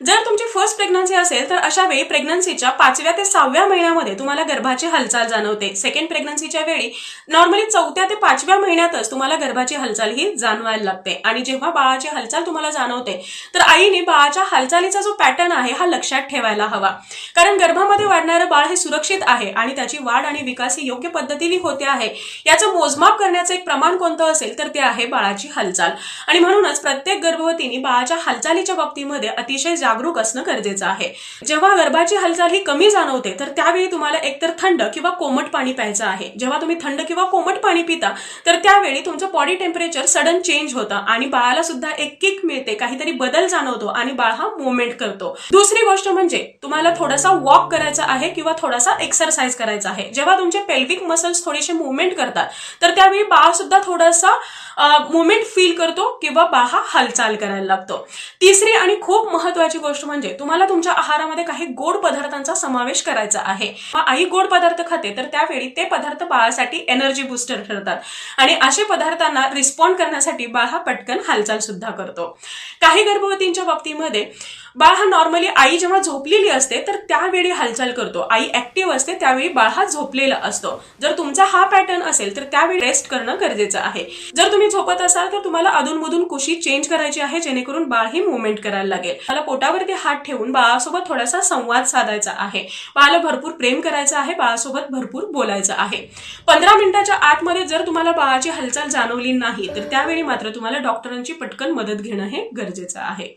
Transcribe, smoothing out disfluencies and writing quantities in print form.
जर तुमची first pregnancy असेल तर अशा वेळी प्रेग्नन्सीच्या 5व्या ते 6व्या महिन्यामध्ये तुम्हाला गर्भाची हालचाल जाणवते। सेकंड प्रेग्नन्सीच्या वेळी नॉर्मली 4थ्या ते 5व्या महिन्यातच तुम्हाला गर्भाची हालचाल ही जाणवायला लागते। आणि जेव्हा बाळाची हालचाल तुम्हाला जाणवते तर आईने बाळाच्या हालचालीचा जो पॅटर्न आहे हा लक्षात ठेवायला हवा, कारण गर्भामध्ये वाढणारे बाळ हे सुरक्षित आहे आणि त्याची वाढ आणि विकास ही योग्य पद्धतीने होते आहे याचं मोजमाप करण्याचं एक प्रमाण कोणतं असेल तर ते आहे बाळाची हालचाल। आणि म्हणूनच प्रत्येक गर्भवतीने बाळाच्या हालचालीच्या बाबतीमध्ये अतिशय जागरूक असणं गरजेचं आहे। जेव्हा गर्भाची हालचाल ही कमी जाणवते तर त्यावेळी तुम्हाला एकतर थंड किंवा कोमट पाणी प्यायचं आहे। जेव्हा तुम्ही थंड किंवा कोमट पाणी पिता तर त्यावेळी तुमचं बॉडी टेम्परेचर सडन चेंज होतं आणि बाळाला सुद्धा एक किक मिळते, काहीतरी बदल जाणवतो आणि बाळ हा मूवमेंट करतो। दुसरी गोष्ट म्हणजे तुम्हाला थोडासा वॉक करायचा आहे किंवा थोडासा एक्सरसाइज करायचा आहे। जेव्हा तुमचे पेल्विक मसल्स थोडेसे मूवमेंट करतात तर त्यावेळी बाळ सुद्धा थोडासा मूवमेंट फील करतो किंवा बाळ हा हालचाल करायला लागतो। तिसरी आणि खूप महत्त्वाची गोष्ट म्हणजे तुम्हाला तुमच्या आहारामध्ये काही गोड पदार्थांचा समावेश करायचा आहे। आई गोड पदार्थ खाते तर त्यावेळी ते पदार्थ बाळासाठी एनर्जी बूस्टर ठरतात आणि अशा पदार्थांना रिस्पॉन्ड करण्यासाठी बाळ हा पटकन हालचाल सुद्धा करतो। काही गर्भवतींच्या बाबतीमध्ये बाळ हा नॉर्मली आई जेव्हा झोपलेली असते तर त्यावेळी हालचाल करतो, आई ऍक्टिव्ह असते त्यावेळी बाळ हा झोपलेला असतो। जर तुमचा हा पॅटर्न असेल तर त्यावेळी रेस्ट करणं गरजेचं आहे। जर तुम्ही झोपत असाल तर तुम्हाला अधूनमधून कुशी चेंज करायची आहे जेणेकरून बाळ ही मूवमेंट करायला लागेल। मला पोटावरती हात ठेवून बाळासोबत थोडासा संवाद साधायचा आहे, बाळाला भरपूर प्रेम करायचं आहे, बाळासोबत भरपूर बोलायचं आहे। 15 मिनिटाच्या आतमध्ये जर तुम्हाला बाळाची हालचाल जाणवली नाही तर त्यावेळी मात्र तुम्हाला डॉक्टरांची पटकन मदत घेणं हे गरजेचं आहे।